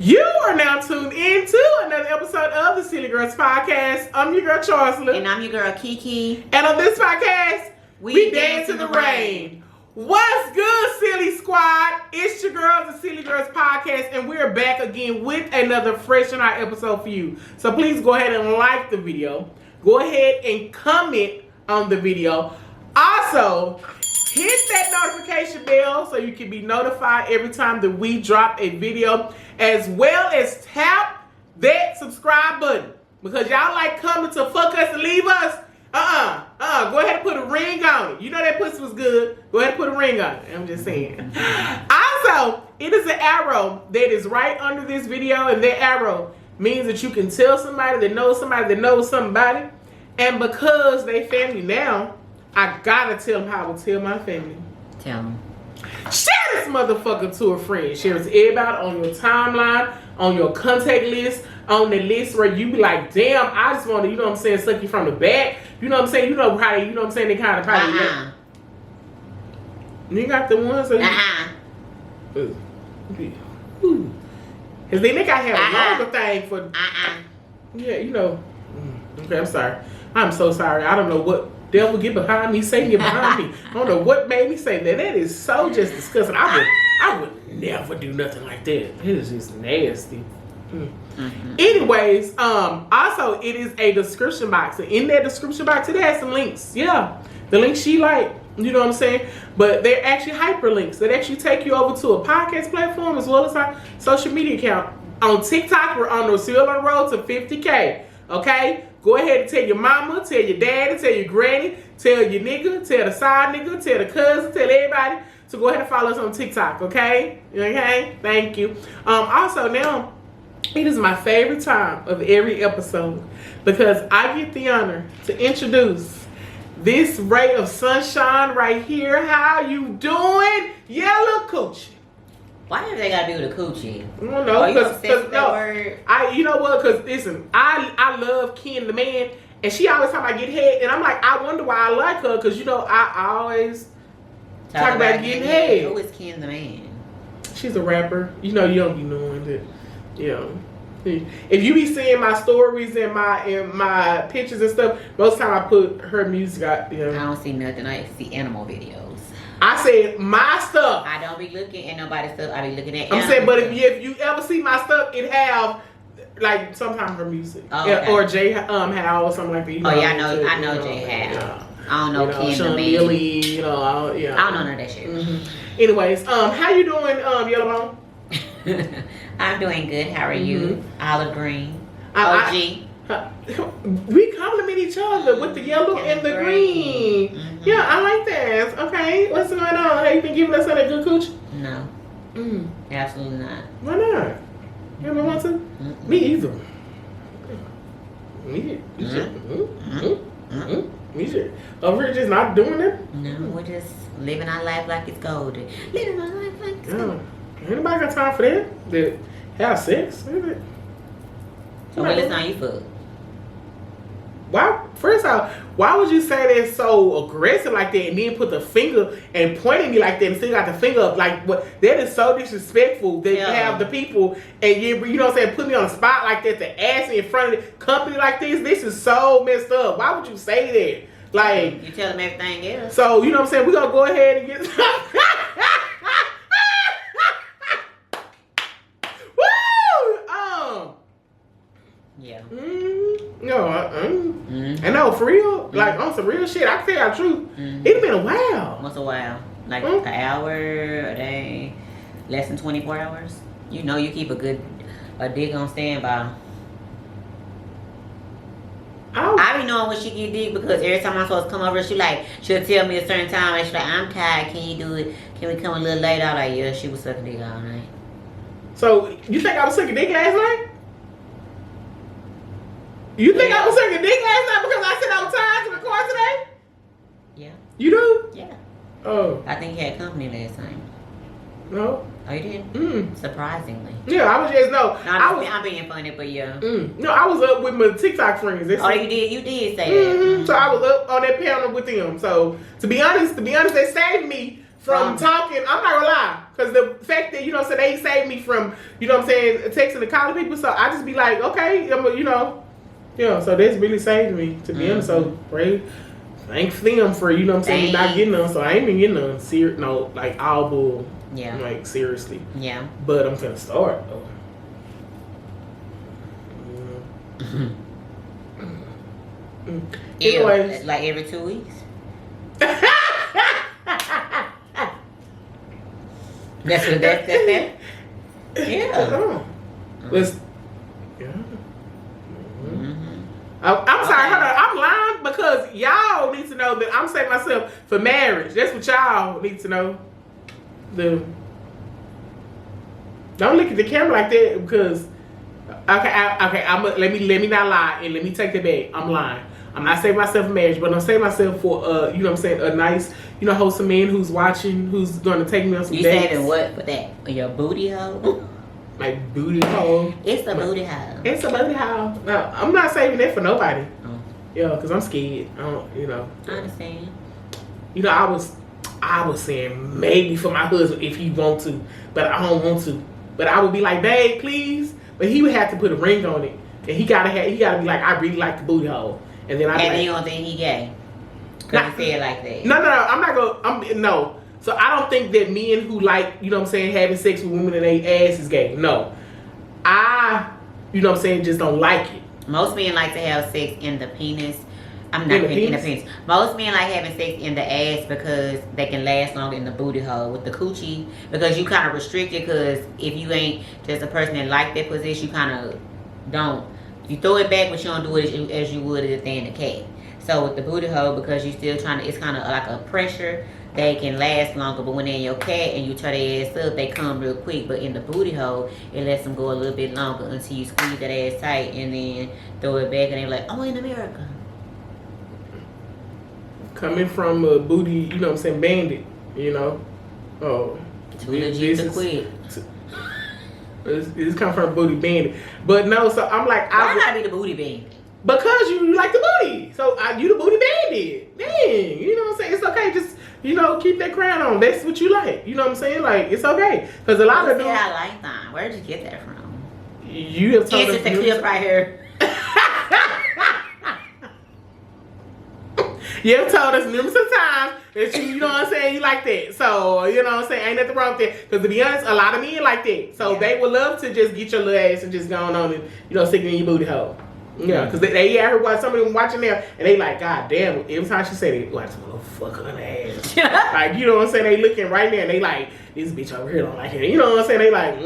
You are now tuned into another episode of the Sillygirlspodcast. I'm your girl Charsla. And I'm your girl KeeKee. And on this podcast, we dance in the rain. What's good, Silly Squad? It's your girls, the Silly Girls Podcast, and we're back again with another fresh and hot episode for you. So please go ahead and like the video. Go ahead and comment on the video. Also, hit that notification bell so you can be notified every time that we drop a video, as well as tap that subscribe button, because y'all like coming to fuck us and leave us. Go ahead and put a ring on it. You know that pussy was good. Go ahead and put a ring on it. I'm just saying. Also, it is an arrow that is right under this video, and that arrow means that you can tell somebody that knows somebody that knows somebody. And because they family now, I gotta tell them how I would tell my family. Tell them. Share this motherfucker to a friend. Share it to everybody on your timeline, on your contact list, on the list where you be like, damn, I just want to, you know what I'm saying, suck you from the back. You know what I'm saying? You know how, you know what I'm saying, they kind of probably You got the ones that Cause then they gotta have a longer thing for Yeah, you know. Okay, I'm sorry. I'm so sorry. I don't know what devil get behind me, Satan get behind me. I don't know what made me say that. That is so just disgusting. I would never do nothing like that. It is just nasty. Anyways, also it is a description box, and in that description box it has some links. Yeah, the links she like, you know what I'm saying, but they're actually hyperlinks that actually take you over to a podcast platform as well as our social media account. On TikTok, we're on the road to 50K. Okay, go ahead and tell your mama, tell your daddy, tell your granny, tell your nigga, tell the side nigga, tell the cousin, tell everybody to go ahead and follow us on TikTok. Okay, thank you. Also now, it is my favorite time of every episode because I get the honor to introduce this ray of sunshine right here. How you doing, Yellow Coochie? Why do they gotta be with a coochie? I don't know. Word? You know what? Because listen, I love Ken the man, and she always talk about get head, and I'm like, I wonder why I like her, because you know I always talk about getting head. Who is Ken the man? She's a rapper. You know, you don't be knowing that. You know, if you be seeing my stories and my pictures and stuff, most time I put her music out. You know? I don't see nothing. I see animal videos. I said my stuff. I don't be looking at nobody's stuff. I be looking at. I'm saying, but if you ever see my stuff, it have like sometimes her music, or Jay Howe or something like that. You know, I know Jay Howe. Yeah. I don't know Ken the man. Billy, you know, I don't know none of that shit. Anyways, how you doing, Yellowbone? I'm doing good. How are you? Olive Green. OG. We compliment each other with the yellow and the green. Yeah, I like that. Okay, what's going on? Have you been giving us a good cooch? No. Absolutely not. Why not? You ever want to? Me either. Me either. Over here just not doing it? No, we're just living our life like it's golden. Living our life like it's golden. Anybody got time for that? That have sex? So what is on you for? Why? First off, why would you say that so aggressive like that, and then put the finger and point at me like that, and still got the finger up? Like, what? That is so disrespectful. That you have the people, and you know what I'm saying, put me on the spot like that, to ask me in front of the company like this. This is so messed up. Why would you say that? Like, you tell them everything else. So you know what I'm saying? We're gonna go ahead and get. Yeah. No, I know, for real. Like, on some real shit, I can tell you the truth. It's been a while. What's a while? Like an hour, a day, less than 24 hours? You know, you keep a dick on standby. I be knowing when she get dick, because every time I'm supposed to come over, she'll tell me a certain time, and she's like, I'm tired, can you do it? Can we come a little later? I'm like, yeah, she was sucking dick all night. So, you think I was sucking dick last night? You think I was sucking dick last night because I said I was tired to record today? Yeah. You do? Yeah. Oh. I think you had company last time. No. Oh, you did? Surprisingly. Yeah, I was just, I'm being funny, but yeah. No, I was up with my TikTok friends. You did? You did say that. So I was up on that panel with them. So, to be honest, they saved me from talking. I'm not gonna lie. Because the fact that, you know, so they saved me from, you know what I'm saying, texting the college people. So I just be like, okay, you know, so that's really saved me, to be honest. So, right. Thank them for, you know what I'm saying, not getting them. So I ain't been getting them. No, like all bull. Yeah. Like seriously. Yeah. But I'm gonna start though. Anyways, like every 2 weeks. That's what that's that. Yeah. Let's. Yeah. I'm sorry, hold on. I'm lying because y'all need to know that I'm saving myself for marriage. That's what y'all need to know. Don't look at the camera like that because let me not lie and let me take that back. I'm lying. I'm not saving myself for marriage, but I'm saving myself for you know what I'm saying, a nice, you know, wholesome man who's watching, who's gonna take me on some dates. You saving what for that? Your booty hole? My booty hole. It's a booty hole. It's a booty hole. No, I'm not saving that for nobody. Oh. Yeah, because I'm scared. I don't, you know. I understand. You know, I was saying maybe for my husband if he want to, but I don't want to. But I would be like, babe, please. But he would have to put a ring on it, and he gotta be like, I really like the booty hole, and then you don't think he gay? Cause he said like that. No, I'm not gonna. No. So I don't think that men who like, you know what I'm saying, having sex with women and they ass is gay. No. You know what I'm saying, just don't like it. Most men like to have sex in the penis. I'm not in the penis. Most men like having sex in the ass because they can last longer in the booty hole. With the coochie, because you kind of restrict it, because if you ain't just a person that like that position, you kind of don't. You throw it back, but you don't do it as you would if they in the cat. So with the booty hole, because you still trying to, it's kind of like a pressure. They can last longer, but when they're in your cat and you turn their ass up, they come real quick. But in the booty hole, it lets them go a little bit longer until you squeeze that ass tight and then throw it back and they're like, oh, in America. Coming from a booty, you know what I'm saying, bandit, you know. Oh. Too legit to quit. It's come from a booty bandit. But no, so I'm like, why not be the booty bandit? Because you like the booty. So you the booty bandit. Dang, you know what I'm saying? It's okay, just, you know, keep that crown on. That's what you like. You know what I'm saying? Like, it's okay. Because a lot of dudes. Yeah, I like that. Where'd you get that from? You have told us. It's just a clip right here. You have told us numerous times that you know what I'm saying, you like that. So, you know what I'm saying, ain't nothing wrong with that. Because to be honest, a lot of men like that. So they would love to just get your little ass and just go on and, you know, stick it in your booty hole. Yeah, because they heard what some of them watching there, and they like, God damn, every time she said it, like, some little fuck on the ass. Like, you know what I'm saying, they looking right there, and they like, this bitch over here don't like it. You know what I'm saying, they like,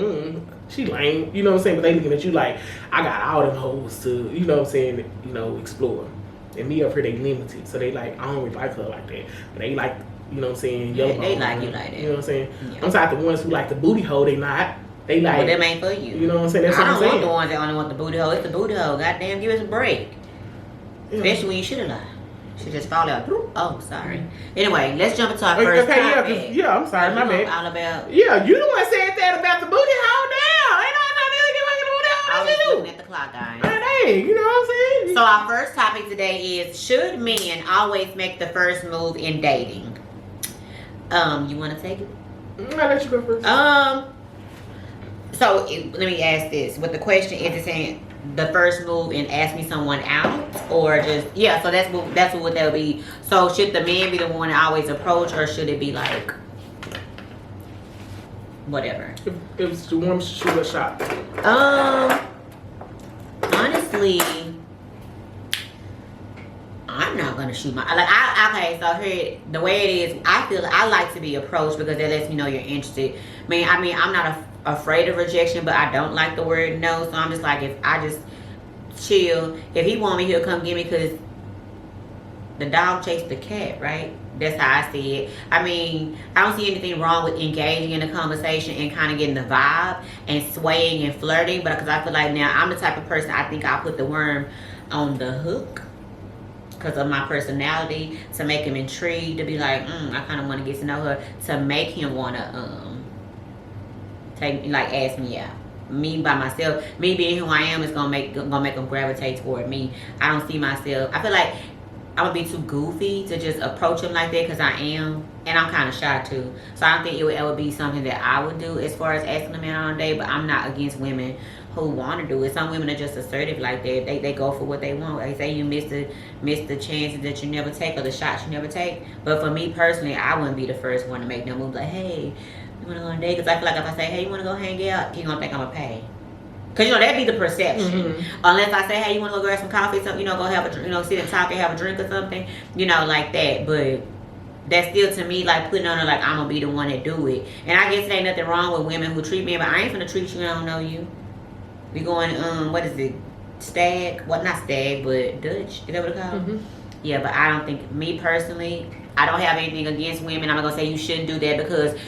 she lame. You know what I'm saying, but they looking at you like, I got all them hoes to, you know what I'm saying, you know, explore. And me up here, they limited. So they like, I don't really like her like that. But they like, you know what I'm saying, yellow. They like you like that. You know what I'm saying? Yeah. I'm talking the ones who like the booty hole, they not. They like, well, them ain't for you. You know what I'm saying? That's what I'm saying. I don't want the ones that only want the booty hole. It's the booty hole. Goddamn, give us a break. Yeah. Especially when you should have lied. Should just fall out. Oh, sorry. Anyway, let's jump into our first topic. Yeah, I'm sorry, my bad. All about. Yeah, you the one said that about the booty hole now. Ain't no I was looking at the clock, guys. Hey, you know what I'm saying? So our first topic today is, should men always make the first move in dating? You want to take it? I'll let you go first. So let me ask this: what the question is, saying the first move in asking someone out, or just So that's what that would be. So should the man be the one to always approach, or should it be like whatever? If it's the one, shoot a shot. Honestly, I'm not gonna shoot my okay. So here, the way it is, I feel I like to be approached because that lets me know you're interested. I mean, I'm not afraid of rejection, but I don't like the word no. So I'm just like, if I just chill, if he want me, he'll come get me, because the dog chased the cat, right? That's how I see it. I mean, I don't see anything wrong with engaging in a conversation and kind of getting the vibe and swaying and flirting, but because I feel like now I'm the type of person, I think I'll put the worm on the hook because of my personality, to make him intrigued, to be like, I kind of want to get to know her, to make him want to ask me out. Me by myself, me being who I am, is gonna make him gravitate toward me. I don't see myself. I feel like I would be too goofy to just approach him like that because I am, and I'm kind of shy too. So I don't think it would ever be something that I would do as far as asking a man on a date. But I'm not against women who want to do it. Some women are just assertive like that. They go for what they want. They say you miss the chances that you never take or the shots you never take. But for me personally, I wouldn't be the first one to make no move like, hey, you want to go on a date? Because I feel like if I say, hey, you want to go hang out, you're going to think I'm going to pay. Because, that'd be the perception. Unless I say, hey, you want to go grab some coffee, something, go have a, sit and talk and have a drink or something, like that. But that's still, to me, like, putting on her, like, I'm going to be the one that do it. And I guess it ain't nothing wrong with women who treat me, but I ain't finna treat you, I don't know you. We going, what is it? Stag? Well, not stag, but Dutch. Is that what it's called? Yeah, but I don't think, me personally, I don't have anything against women. I'm not going to say you shouldn't do that because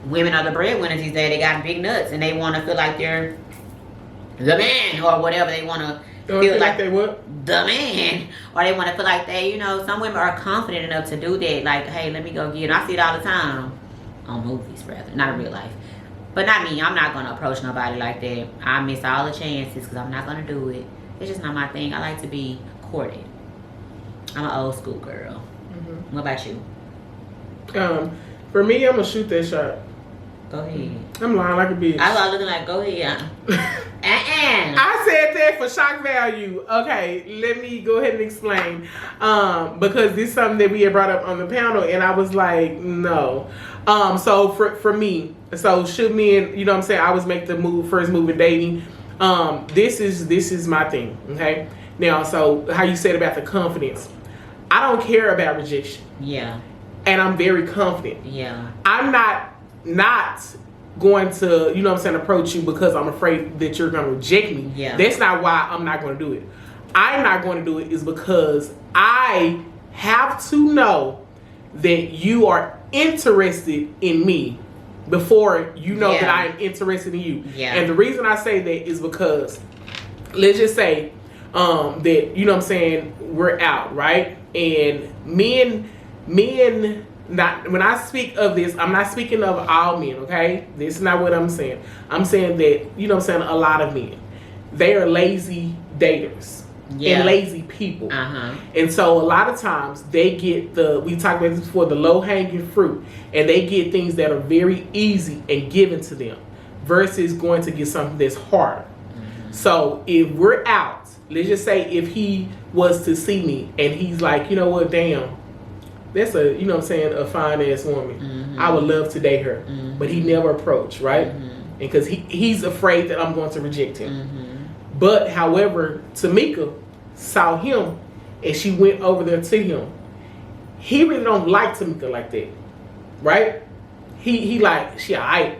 women are the breadwinners these days. They got big nuts and they want to feel like they're the man or whatever. They want to feel like they what? The man. Or they want to feel like they, some women are confident enough to do that. Like, hey, let me go get it. I see it all the time. On movies, rather. Not in real life. But not me. I'm not going to approach nobody like that. I miss all the chances because I'm not going to do it. It's just not my thing. I like to be courted. I'm an old school girl. What about you? For me, I'm going to shoot that shot. Go ahead. I'm lying like a bitch. I was looking like, go ahead. I said that for shock value. Okay, let me go ahead and explain. Because this is something that we had brought up on the panel, and I was like, no. So for me, so should men, I always make the first move in dating. This is my thing. Okay. Now, so how you said about the confidence, I don't care about rejection. Yeah. And I'm very confident. Yeah. I'm not going to, approach you because I'm afraid that you're going to reject me. Yeah. That's not why I'm not going to do it. I'm not going to do it is because I have to know that you are interested in me before you know that I am interested in you. Yeah. And the reason I say that is because, let's just say that, we're out, right? And men, not when I speak of this, I'm not speaking of all men, okay? This is not what I'm saying. I'm saying that, a lot of men, they are lazy daters and lazy people. And so a lot of times they get we talked about this before, the low-hanging fruit, and they get things that are very easy and given to them versus going to get something that's harder. So if we're out, let's just say if he was to see me and he's like, you know what, damn, that's a fine ass woman. I would love to date her. But he never approached, right? Because he's afraid that I'm going to reject him. But however, Tamika saw him and she went over there to him. He really don't like Tamika like that. Right? He like, she alright.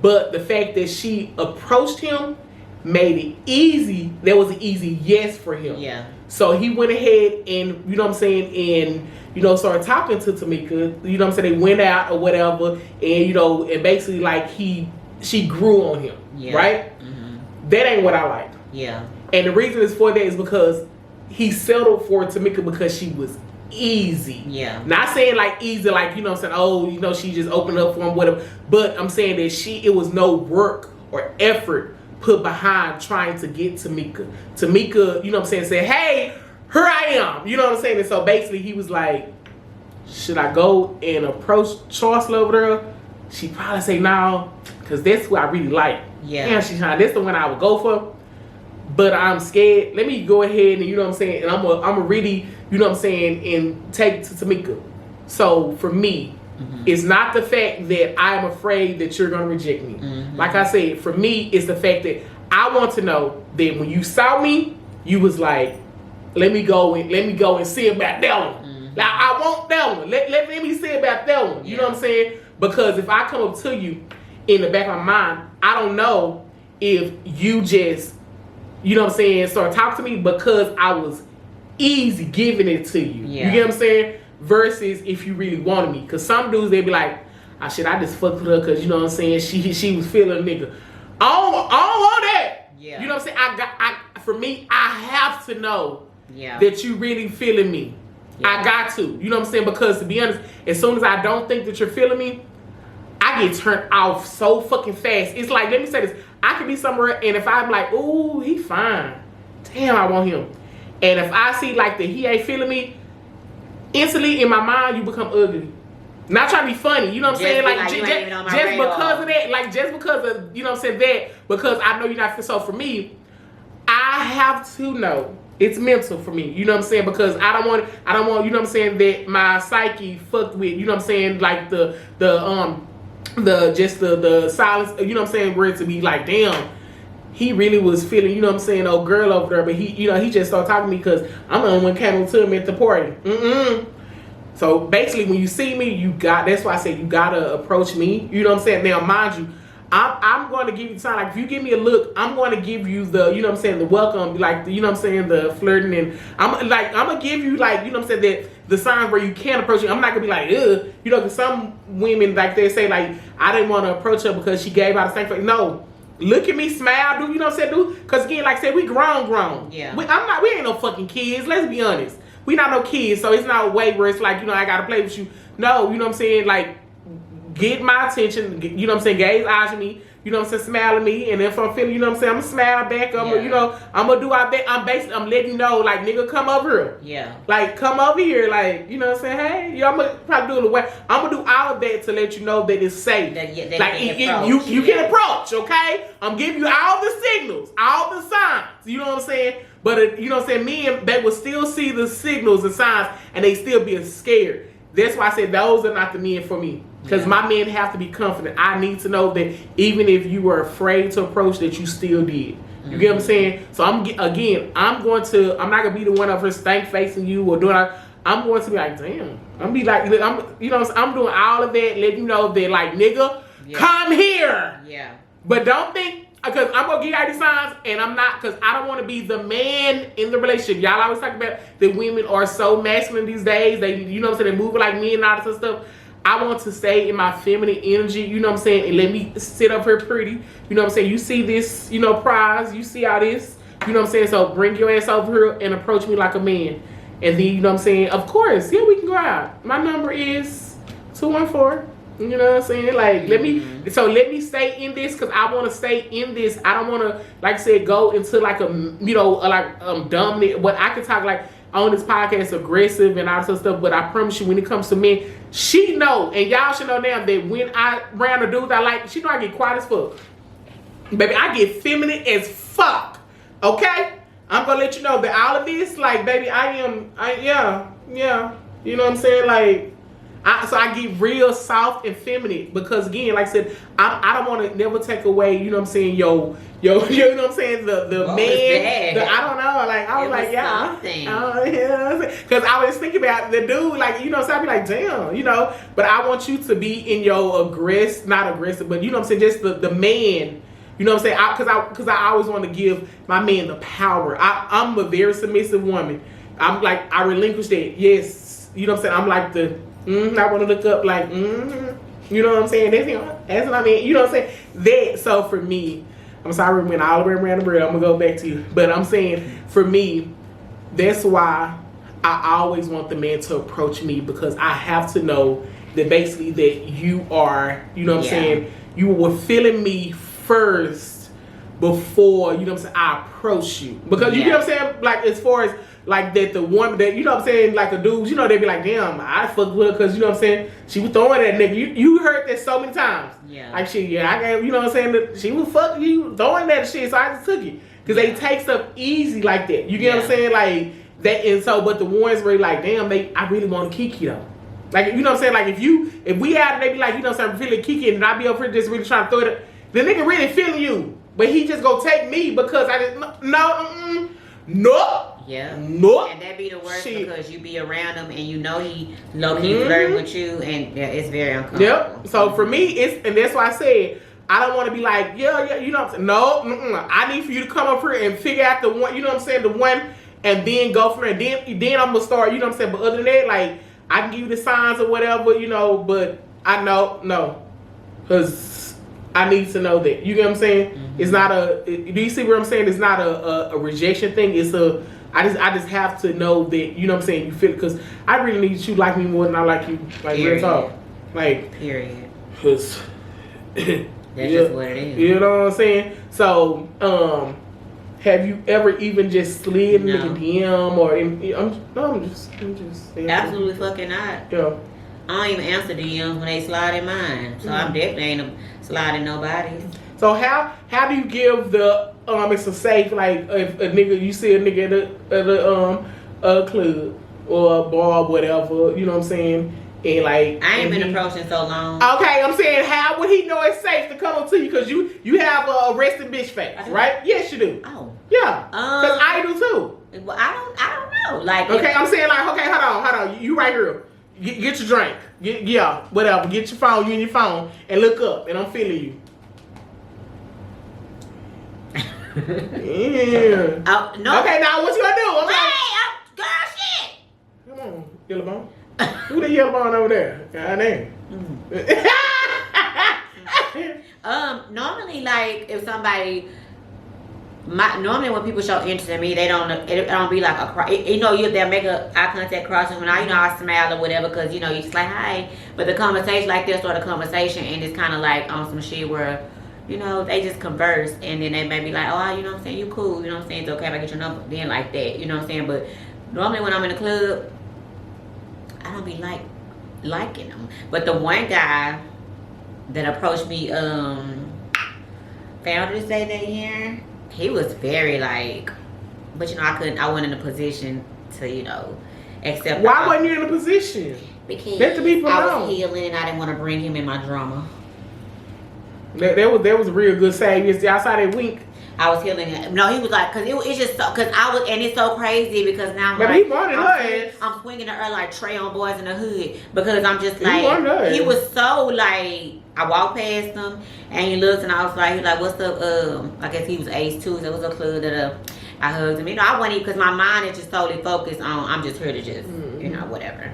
But the fact that she approached him made it easy. That was an easy yes for him. Yeah. So he went ahead and, and, started talking to Tamika. They went out or whatever. And, and basically like she grew on him. Yeah. Right? That ain't what I like. Yeah. And the reason is for that is because he settled for Tamika because she was easy. Yeah. Not saying like easy, like, she just opened up for him, whatever. But I'm saying that it was no work or effort put behind trying to get Tamika. Tamika, said, hey, here I am. You know what I'm saying? And so basically he was like, should I go and approach Charsla over there? She probably say no, because that's what I really like. Yeah. And that's the one I would go for. But I'm scared. Let me go ahead and, and I'm a really, and take it to Tamika. So for me, it's not the fact that I'm afraid that you're going to reject me. Like I said, for me, it's the fact that I want to know that when you saw me, you was like, let me go and see about that one. Like, I want that one. Let me see about that one. You know what I'm saying? Because if I come up to you in the back of my mind, I don't know if you just, start talking to me because I was easy giving it to you. Yeah. You get what I'm saying? Versus if you really wanted me. Because some dudes, they be like, I just fucked with her because, she was feeling a nigga. I don't want that. Yeah. You know what I'm saying? For me, I have to know that you really feeling me. Yeah. I got to. You know what I'm saying? Because to be honest, as soon as I don't think that you're feeling me, I get turned off so fucking fast. It's like, let me say this. I could be somewhere and if I'm like, ooh, he fine. Damn, I want him. And if I see like that he ain't feeling me, instantly in my mind you become ugly. Not trying to be funny, you know what I'm saying? Like just because of that, like just because of, you know what I'm saying, that, because I know you're not. So for me, I have to know it's mental for me, you know what I'm saying? Because I don't want, you know what I'm saying, that my psyche fucked with, you know what I'm saying, like the silence, you know what I'm saying, where it to be like, damn, he really was feeling, you know what I'm saying, old girl over there, but he, you know, he just started talking to me because I'm the only one came to him at the party. So basically, when you see me, that's why I say you gotta approach me. You know what I'm saying? Now, mind you, I'm going to give you time. Like, if you give me a look, I'm going to give you the, you know what I'm saying, the welcome, like, you know what I'm saying, the flirting, and I'm going to give you, like, you know what I'm saying, that the signs where you can approach me. I'm not going to be like, ugh. You know, because some women, like, they say, like, I didn't want to approach her because she gave out a same face. No. Look at me, smile, dude. You know what I'm saying, dude? Because, again, like I said, we grown. Yeah. We ain't no fucking kids. Let's be honest. We not no kids, so it's not a way where it's like, you know, I got to play with you. No, you know what I'm saying, like, get my attention, you know what I'm saying, gaze eyes at me, you know what I'm saying, smile at me, and if I'm feeling, you know what I'm saying, I'm gonna smile back, you know, I'm gonna do our best. I'm letting you know, like, nigga, come over here. Yeah. Like, come over here, like, you know what I'm saying, hey, I'm gonna probably do it away. I'm gonna do all of that to let you know that it's safe. That like, you can approach, okay? I'm giving you all the signals, all the signs, you know what I'm saying? But, you know what I'm saying, men, they will still see the signals and signs, and they still be scared. That's why I said those are not the men for me. Because my men have to be confident. I need to know that even if you were afraid to approach, that you still did. You get what I'm saying? So I'm not going to be the one of her stank facing you or doing. I'm going to be like, damn. I'm gonna be like, I'm doing all of that, letting you know that, like, nigga, come here. Yeah. But don't think, because I'm gonna give you these signs, and I'm not, because I don't want to be the man in the relationship. Y'all always talk about that women are so masculine these days. They, you know what I'm saying, they move like me and all this stuff. I want to stay in my feminine energy, you know what I'm saying, and let me sit up here pretty. You know what I'm saying? You see this, you know, prize, you see all this, you know what I'm saying? So bring your ass over here and approach me like a man. And then, you know what I'm saying, of course, yeah, we can go out. My number is 214. You know what I'm saying? Like, let me stay in this, because I want to stay in this. I don't want to, like I said, go into like a, you know, like dominant. But I can talk like on this podcast aggressive and all this stuff. But I promise you, when it comes to men, she know, and y'all should know now, that when I round the dudes I like, she know I get quiet as fuck. Baby, I get feminine as fuck. Okay? I'm gonna let you know that all of this, like, baby, yeah. You know what I'm saying? Like, so I get real soft and feminine, because, again, like I said, I don't want to never take away, you know what I'm saying, yo, you know what I'm saying, the man, I don't know, like, I was like, yeah, because I was thinking about the dude, like, you know, so I'd be like, damn, you know, but I want you to be in your not aggressive, but, you know what I'm saying, just the man, you know what I'm saying, because I always want to give my man the power. I'm a very submissive woman. I'm like, I relinquish that, yes, you know what I'm saying, I'm like I want to look up like, you know what I'm saying? That's what I mean. You know what I'm saying? That, so for me, I'm sorry we went all the way around the world. I'm going to go back to you. But I'm saying, for me, that's why I always want the man to approach me, because I have to know that basically that you are, you know what I'm saying, you were feeling me first before, you know what I'm saying, I approach you. Because you know what I'm saying? Like, as far as, like, that the woman that, you know what I'm saying, like, the dudes, you know, they be like, damn, I fucked with her because, you know what I'm saying, she was throwing that nigga. You heard that so many times. Yeah. Like, shit, I gave, you know what I'm saying, that she was fucking you, throwing that shit, so I just took it. Because they take stuff easy like that. You get what I'm saying? Like, that, and so, but the ones where like, damn, I really want to KeeKee though. Like, you know what I'm saying? Like, if we out and they be like, you know what I'm saying, feeling KeeKee, and I be over here just really trying to throw it, the nigga really feeling you. But he just gonna take me because I just, no. Yeah. Nope. And that be the worst, because you be around him and you know he low-key flirting with you, and it's very uncomfortable. Yep. So for me, and that's why I said, I don't want to be like, you know what I'm saying? No, I need for you to come up here and figure out the one, you know what I'm saying, the one, and then go from there. Then I'm gonna start, you know what I'm saying? But other than that, like, I can give you the signs or whatever, you know, but I know, no. Because I need to know that. You get what I'm saying? It's not do you see what I'm saying? It's not a rejection thing. It's I just have to know that, you know what I'm saying, you feel it, because I really need you like me more than I like you. Like, real talk. Like, period. Because that's just what it is. You know what I'm saying? So, have you ever even just slid in No. the DM or I'm just saying. Absolutely fucking not. Yeah. I don't even answer DMs when they slide in mine. So I'm definitely ain't sliding nobody's. So how do you give the it's a safe, like if a nigga, you see a nigga at a club or a bar, whatever, you know what I'm saying? And like I ain't been approaching so long. Okay, I'm saying, how would he know it's safe to come up to you? Because you have a resting bitch face, right? Yes, you do. Oh. Yeah. Because I do too. Well, I don't know. Like, okay, I'm saying, like, okay, hold on. You right here. Get your drink. Yeah, whatever. Get your phone, you and your phone, and look up, and I'm feeling you. Yeah. Oh, no. Okay, now what you gonna do? Girl, shit. Come on, yellow bone. Who the yellow bone over there? God damn. Normally, like, if somebody, normally when people show interest in me, it don't be like they'll make a eye contact crossing when I smile or whatever, because you just like hi, but the conversation, like they'll start a conversation and it's kind of like on some shit where they just converse, and then they may be like, oh, you know what I'm saying, you cool, you know what I'm saying, it's okay if I get your number, then like that, you know what I'm saying. But normally when I'm in the club, I don't be liking them. But the one guy that approached me, Founders Day that year, he was very but I wasn't in a position to accept. Why wasn't you in a position? Because let the people I know. was healing and I didn't want to bring him in my drama. That was a real good save. I saw that wink. I was healing it. No, he was like, it's just so, and it's so crazy because now I'm swinging the earth like Trey on Boys in the Hood, because I'm just like, he was so like, I walked past him and he looked and I was like, what's up? I guess he was Ace too. So it was a club that I hugged him. I wasn't even, because my mind is just totally focused on, I'm just here to just, whatever.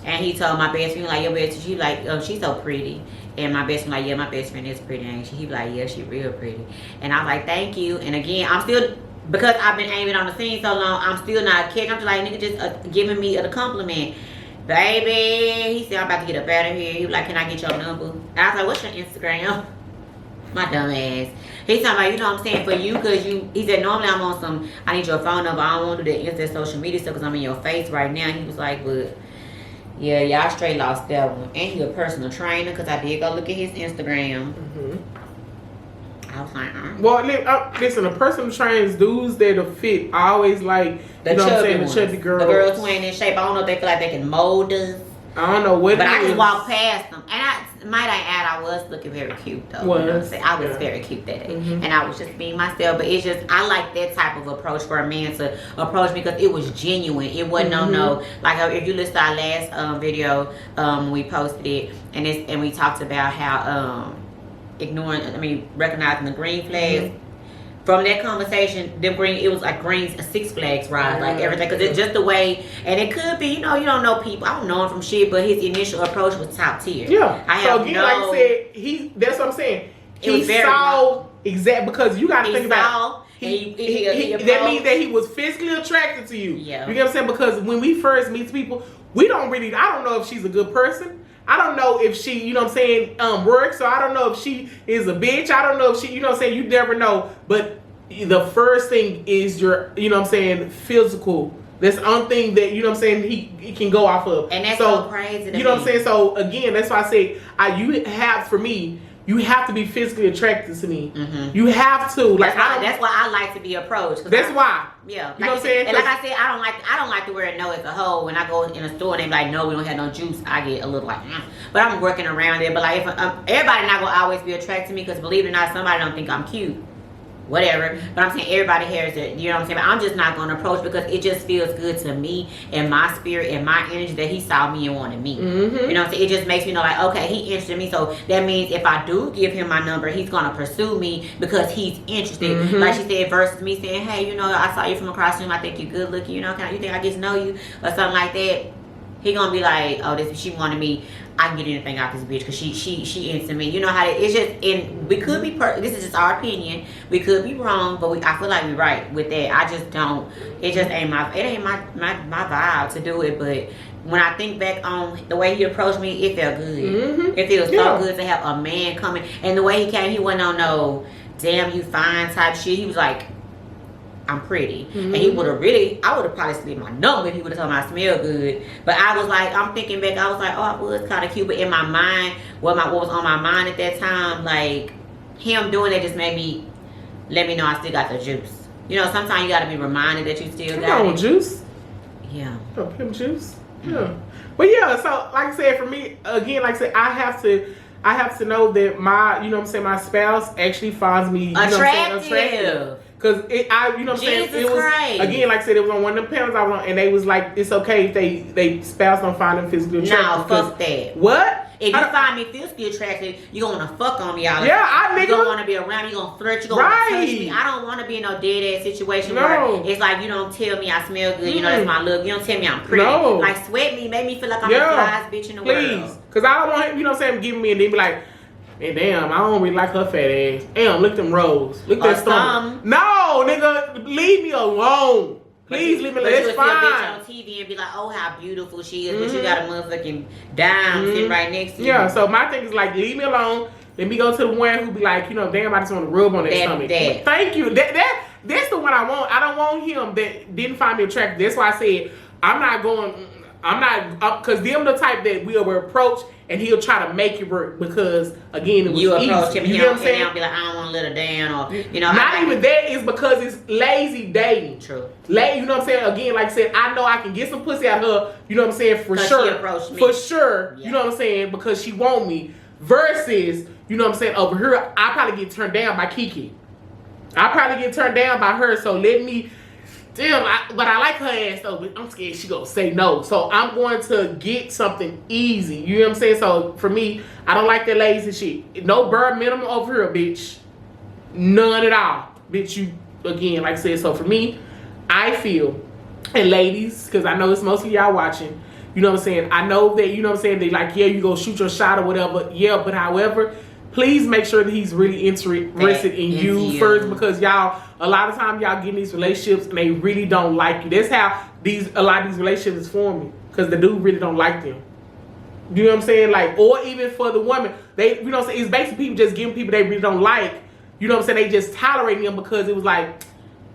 And he told my best friend, like, your best friend, she like, she's so pretty. And my best friend like, yeah, my best friend is pretty, ain't she? He be like, yeah, she real pretty. And I was like, thank you. And again, I'm still, because I've been aiming on the scene so long, I'm still not kidding. I'm just like, nigga, just giving me a compliment. Baby, he said, I'm about to get up out of here. He was like, can I get your number? And I was like, what's your Instagram? My dumb ass. He's talking about, you know what I'm saying, for you, because he said, normally I'm on some, I need your phone number. I don't want to do the instant social media stuff because I'm in your face right now. He was like, but yeah, y'all straight lost that one. And he a personal trainer, because I did go look at his Instagram. I was like, well, listen, a personal trains dudes that'll fit. I always like, the chubby girls. The girls who ain't in shape. I don't know if they feel like they can mold us. I don't know what. But I just walked past them, and I was looking very cute though. You know what I'm saying? I was very cute that day, and I was just being myself. But it's just, I like that type of approach for a man to approach me, because it was genuine. It wasn't no like, if you listen to our last video, we posted it, and we talked about how recognizing the green flags. From that conversation, it was like greens, a Six Flags ride, like everything, because it's just the way, and it could be, you don't know people. I don't know him from shit, but his initial approach was top tier. Yeah. Like I said, that's what I'm saying. He saw exactly, because you got to think about it. That means that he was physically attracted to you. Yeah. You get what I'm saying? Because when we first meet people, I don't know if she's a good person. I don't know if she, you know what I'm saying, works. So I don't know if she is a bitch. I don't know if she, you know what I'm saying, you never know. But the first thing is your, you know what I'm saying, physical. That's the only thing that, you know what I'm saying, he can go off of. And that's so crazy to you know what I'm saying? So again, that's why I say, you have to be physically attracted to me. You have to. That's why I like to be approached. That's why. Yeah. You know what I'm saying? And like I said, I don't like to wear a no as a whole. When I go in a store and they be like, no, we don't have no juice, I get a little like, But I'm working around it. But like, if everybody not gonna always be attracted to me, because believe it or not, somebody don't think I'm cute. Whatever, but I'm saying everybody has it, you know what I'm saying, but I'm just not going to approach, because it just feels good to me and my spirit and my energy that he saw me and wanted me. You know what I'm saying? It just makes me know, like, okay, he interested in me, so that means if I do give him my number, he's going to pursue me because he's interested. Like she said, versus me saying, hey, I saw you from across the room, I think you're good looking, you think I get to know you, or something like that. He gonna be like, oh, she wanted me, I can get anything out this bitch because she into me. You know how it's just, and we could be, this is just our opinion, we could be wrong, but I feel like we're right with that. I just don't, it ain't my vibe to do it. But when I think back on the way he approached me, it felt good. It feels so good to have a man coming, and the way he came, he wasn't on no damn you fine type shit. He was like, I'm pretty. And he would have I would have probably slipped my number if he would have told me I smell good. But I was like, I'm thinking back, I was like, oh, I was kind of cute. But in my mind, what was on my mind at that time, like, him doing that just made me, let me know I still got the juice. You know, sometimes you got to be reminded that you still got it. Juice? Yeah. Oh, pimp juice? Yeah. But yeah, so, like I said, for me, again, like I said, I have to know that my, you know what I'm saying, my spouse actually finds me, you attractive. Because you know what I'm saying, it was, Christ. again, like I said, it was on one of the panels I was on, and they was like, it's okay if they spouse don't find them physically attractive. No, fuck that. What? If you find me physically attractive, you gonna wanna fuck on me all. Yeah, you gonna wanna be around me, you gonna flirt, you gonna wanna touch me. I don't wanna be in no dead ass situation where it's like you don't tell me I smell good, you know that's my look. You don't tell me I'm pretty. No. Like sweat me, make me feel like I'm the flyest bitch in the world. Cause I don't want him, you know what I'm saying, giving me and then be like, man, damn, I don't really like her fat ass. Damn, look them rolls. Look that stomach. No, nigga, leave me alone. Please leave me alone. It's fine. See a bitch on TV and be like, oh, how beautiful she is, but you got a motherfucking dime sitting right next to you. Yeah, so my thing is like, leave me alone. Let me go to the one who be like, you know, damn, I just want to rub on that stomach. Thank you. That's the one I want. I don't want him that didn't find me attractive. That's why I said, because them the type that we will approach and he'll try to make it work because, again, it was you approach him, you know what I'm saying? Be like, I don't want to let her down, or, you know. Not even that, is because it's lazy dating. True. You know what I'm saying? Again, like I said, I know I can get some pussy out of her, you know what I'm saying, for sure. She approached me. For sure, yeah. You know what I'm saying, because she want me. Versus, you know what I'm saying, over here, I probably get turned down by KeeKee. I probably get turned down by her, so let me... Damn, but I like her ass though, but I'm scared she gonna say no. So I'm going to get something easy. You know what I'm saying? So for me, I don't like that lazy shit. No bare minimum over here, bitch. None at all. Bitch, you, again, like I said, so for me, I feel, and ladies, because I know it's mostly y'all watching, you know what I'm saying? I know that, you know what I'm saying, they like, yeah, you go shoot your shot or whatever. Yeah, but however, please make sure that he's really interested in you first, because y'all, a lot of times y'all get in these relationships and they really don't like you. That's how a lot of these relationships is forming, because the dude really don't like them. You know what I'm saying? Like, or even for the woman, they, you know what I'm saying, it's basically people just giving people they really don't like, you know what I'm saying, they just tolerating them because it was like,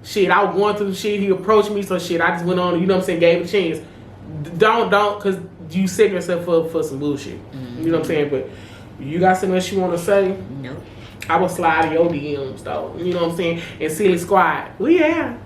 shit, I was going through the shit, he approached me, so shit, I just went on, you know what I'm saying, gave it a chance. Don't, because you set yourself up for some bullshit. You know what I'm saying? But you got something else you want to say? Nope. I will slide in your DMs though. You know what I'm saying? And Silly Squad, we have.